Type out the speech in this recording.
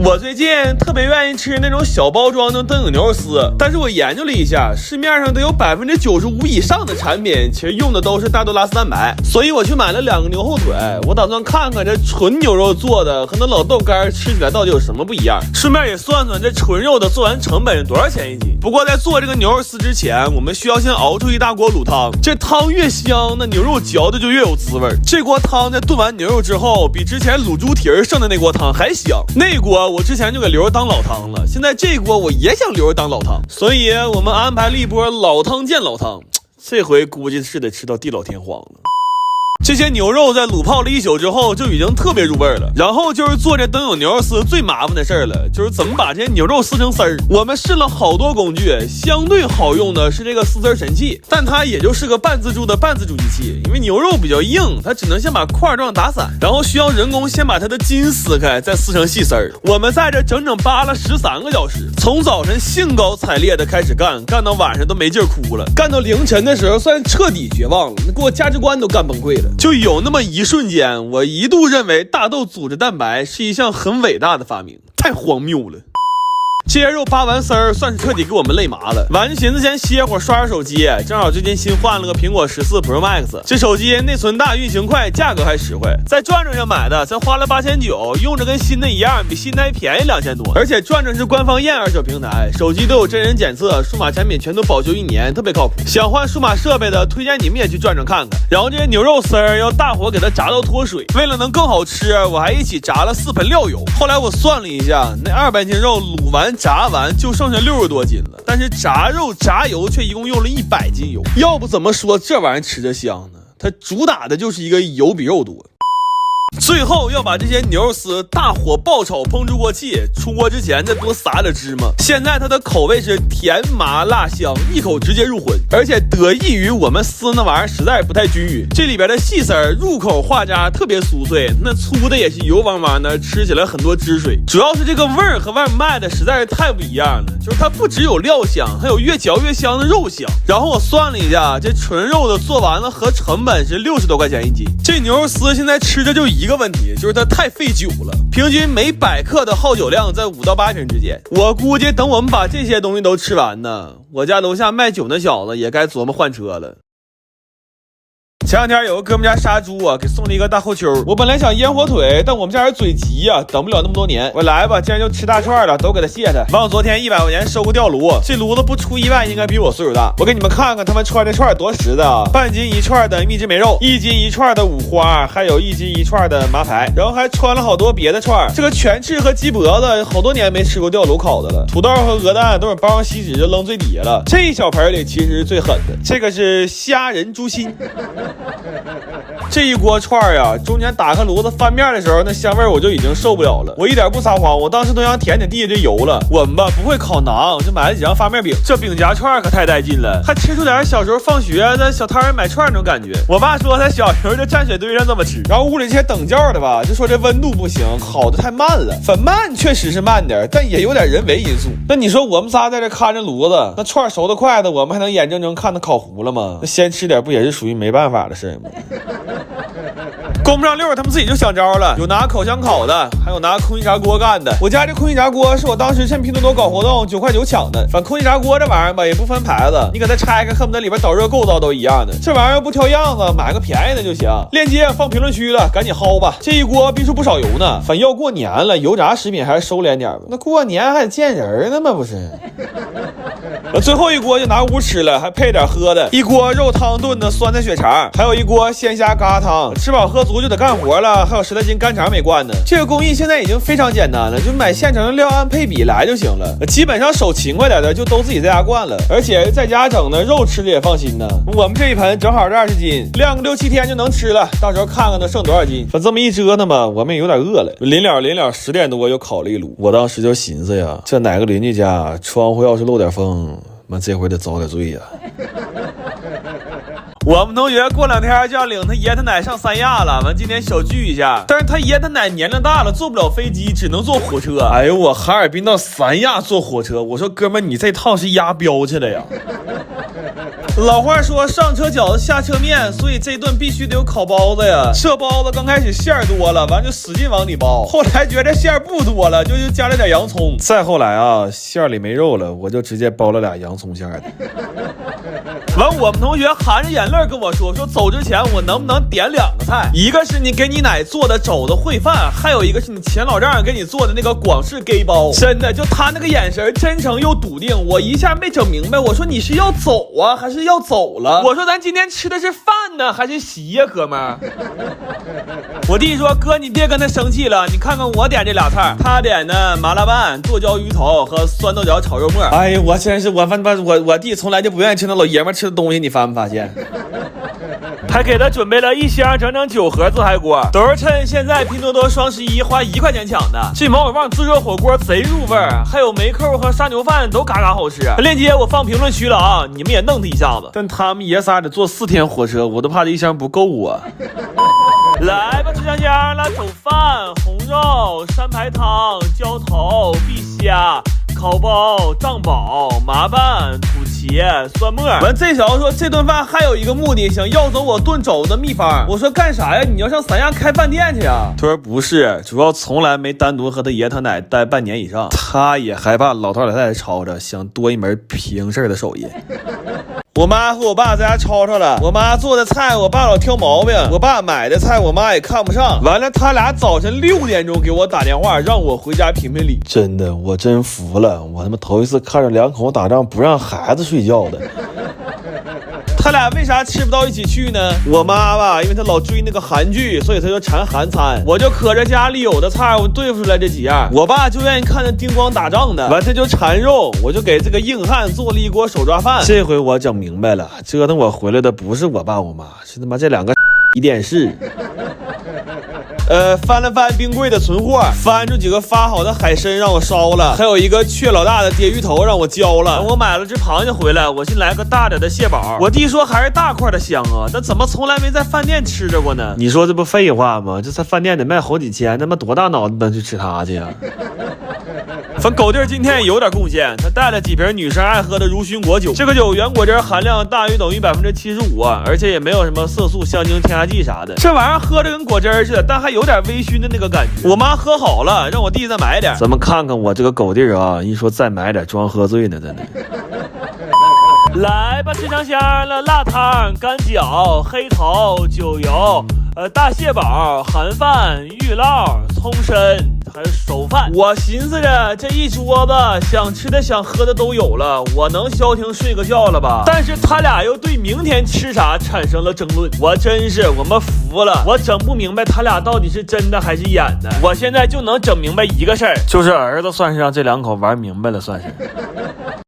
我最近特别愿意吃那种小包装的灯影牛肉丝，但是我研究了一下，市面上都有95%以上的产品其实用的都是大豆拉丝蛋白，所以我去买了2个牛后腿，我打算看看这纯牛肉做的和那老豆干吃起来到底有什么不一样，顺便也算算这纯肉的做完成本是多少钱一斤。不过在做这个牛肉丝之前，我们需要先熬出一大锅卤汤，这汤越香，那牛肉嚼的就越有滋味。这锅汤在炖完牛肉之后，比之前卤猪蹄剩的那锅汤还香。那锅我之前就给留着当老汤了，现在这锅我也想留着当老汤，所以我们安排了一波老汤见老汤，这回估计是得吃到地老天荒了。这些牛肉在卤泡了1宿之后就已经特别入味了，然后就是做这灯影牛肉丝最麻烦的事儿了，就是怎么把这些牛肉撕成丝儿。我们试了好多工具，相对好用的是这个撕丝神器，但它也就是个半自助的半自助机器，因为牛肉比较硬，它只能先把块状打散，然后需要人工先把它的筋撕开，再撕成细丝儿。我们在这整整扒了13个小时，从早晨兴高采烈的开始干到晚上都没劲儿哭了，干到凌晨的时候算彻底绝望了，给我价值观都干崩溃了。就有那么一瞬间，我一度认为大豆组织蛋白是一项很伟大的发明，太荒谬了。这些肉扒完丝儿，算是彻底给我们累麻了。完就寻思先歇会儿，刷刷手机。正好最近新换了个苹果14 Pro Max， 这手机内存大、运行快，价格还实惠。在转转上买的，才花了8900，用着跟新的一样，比新的还便宜2000多。而且转转是官方验二手平台，手机都有真人检测，数码产品全都保修1年，特别靠谱。想换数码设备的，推荐你们也去转转看看。然后这些牛肉丝儿要大火给它炸到脱水，为了能更好吃，我还一起炸了4盆料油。后来我算了一下，那200斤肉卤完炸完就剩下60多斤了，但是炸肉炸油却一共用了100斤油。要不怎么说这玩意儿吃着香呢？它主打的就是一个油比肉多。最后要把这些牛肉丝大火爆炒，烹出锅气，出锅之前再多撒点芝麻。现在它的口味是甜麻辣香，一口直接入魂。而且得益于我们撕那玩意儿实在不太均匀，这里边的细丝儿入口化渣特别酥脆，那粗的也是油汪汪的，吃起来很多汁水。主要是这个味儿和外面卖的实在是太不一样了，就是它不只有料香，还有越嚼越香的肉香。然后我算了一下，这纯肉的做完了合成本是60多块钱一斤。这牛肉丝现在吃着就一个问题，就是它太费酒了，平均每100克的耗酒量在5到8瓶之间。我估计等我们把这些东西都吃完呢，我家楼下卖酒那小子也该琢磨换车了。前2天有个哥们家杀猪啊，给送了一个大后丘。我本来想腌火腿，但我们家人嘴急呀，等不了那么多年。我来吧，既然就吃大串了，都给他卸他。完我昨天100块钱收个吊炉，这炉子不出意外应该比我岁数大。我给你们看看他们串这串多实的啊，半斤1串的蜜汁梅肉，1斤1串的五花，还有1斤1串的麻排，然后还穿了好多别的串。这个全翅和鸡脖子好多年没吃过吊炉烤的了，土豆和鹅蛋都是包上锡纸就扔最底下了。这一小盆里其实是最狠的，这个是虾仁猪心。这一锅串呀，中间打开炉子翻面的时候，那香味我就已经受不了了。我一点不撒谎，我当时都想舔舔地下这油了。我们吧不会烤馕，就买了几张发面饼。这饼夹串可太带劲了，还吃出点小时候放学在小摊上买串那种感觉。我爸说他小时候就站雪堆上这么吃，然后屋里这些等教的吧，就说这温度不行，烤的太慢了。粉慢确实是慢点，但也有点人为因素。那你说我们仨在这看着炉子，那串熟的快的，我们还能眼睁睁看它烤糊了吗？那先吃点不也是属于没办法的事吗？供不上溜，他们自己就想招了，有拿烤箱烤的，还有拿空气炸锅干的。我家这空气炸锅是我当时趁拼多多搞活动9块9抢的。反正空气炸锅这玩意儿吧，也不分牌子，你给它拆开，恨不得里边导热构造都一样的。这玩意儿不挑样子，买个便宜的就行。链接放评论区了，赶紧薅吧。这一锅必出不少油呢，反正要过年了，油炸食品还是收敛点吧。那过年还得见人呢嘛，不是？我最后一锅就拿屋吃了，还配点喝的，一锅肉汤炖的酸菜血肠，还有一锅鲜虾疙瘩汤。吃饱喝足就得干活了，还有10来斤干肠没灌呢。这个工艺现在已经非常简单了，就买现成的料按配比来就行了。基本上手勤快点的就都自己在家灌了，而且在家整的肉吃的也放心呢。我们这一盆正好是20斤，晾个6、7天就能吃了，到时候看看能剩多少斤。反正这么一折腾吧，我们也有点饿了。临了10点多又烤了一炉，我当时就寻思呀，这哪个邻居家窗户要是漏点风，妈这回得遭点罪呀。我们同学过2天就要领他爷他奶上三亚了，完今天小聚一下，但是他爷他奶年龄大了，坐不了飞机，只能坐火车。哎呦，我哈尔滨到三亚坐火车，我说哥们你这趟是押镖去了呀。老话说上车饺子下车面，所以这顿必须得有烤包子呀。这包子刚开始馅儿多了，完就使劲往里包，后来觉得馅儿不多了，就加了点洋葱。再后来啊，馅儿里没肉了，我就直接包了俩洋葱馅儿的。完，我们同学含着眼泪跟我说走之前我能不能点2个菜，一个是你给你奶做的肘子烩饭，还有一个是你前老丈人给你做的那个广式给包。真的，就他那个眼神真诚又笃定，我一下没整明白，我说你是要走啊还是要走了？我说咱今天吃的是饭呢还是席呀，哥们儿？我弟说哥你别跟他生气了，你看看我点这俩菜，他点的麻辣拌、剁椒鱼头和酸豆角炒肉末。哎呀，我真是我弟从来就不愿意吃那老爷们吃的东西，你发没发现？还给他准备了1箱整整9盒自嗨锅，都是趁现在拼多多双11花1块钱抢的。这毛血旺自热火锅贼入味儿，还有梅扣和沙牛饭都嘎嘎好吃。链接我放评论区了啊，你们也弄他一下子。但他们爷仨得坐4天火车，我都怕这1箱不够啊。来吧，吃香香了，走饭、红肉、山排汤、浇头、碧虾、烤包、藏宝、麻拌、土茄、蒜末。完，这小子说这顿饭还有一个目的，想要走我炖肘子的秘方。我说干啥呀？你要上三亚开饭店去呀？他说不是，主要从来没单独和他爷他奶待半年以上，他也害怕老头老太太吵着，想多一门平事的手艺。我妈和我爸在家吵吵了，我妈做的菜我爸老挑毛病，我爸买的菜我妈也看不上。完了，他俩早晨6点钟给我打电话，让我回家评评理。真的，我真服了，我他妈头一次看着2口打仗不让孩子睡觉的。他俩为啥吃不到一起去呢？我妈吧，因为她老追那个韩剧，所以她就馋韩餐。我就可着家里有的菜，我对付出来这几样。我爸就愿意看着叮咣打仗的，完他就馋肉，我就给这个硬汉做了一锅手抓饭。这回我整明白了，折腾我回来的不是我爸我妈，是他妈这2个电视。翻了翻冰柜的存货，翻出几个发好的海参让我烧了，还有一个雀老大的鲽鱼头让我浇了。我买了只螃蟹回来，我先来个大点的蟹堡。我弟说还是大块的香啊，但怎么从来没在饭店吃着过呢？你说这不废话吗？这在饭店得卖好几千，他妈多大脑子能去吃它去啊？反狗弟今天也有点贡献，他带了几瓶女生爱喝的如熏果酒，这个酒原果汁含量大于等于75%，而且也没有什么色素、香精、添加剂啥的。这玩意儿喝着跟果汁似的，但还有点微醺的那个感觉。我妈喝好了，让我弟再买点。咱们看看我这个狗弟啊，一说再买点，装喝醉呢，真的。来吧，吃香香了，辣汤、干饺、黑头、酒油。大蟹堡、韩饭、玉烙、葱参，还有手饭。我寻思着这一桌子想吃的想喝的都有了，我能消停睡个觉了吧？但是他俩又对明天吃啥产生了争论，我真是我们服了。我整不明白他俩到底是真的还是演的。我现在就能整明白一个事儿，就是儿子算是让这2口玩明白了，算是。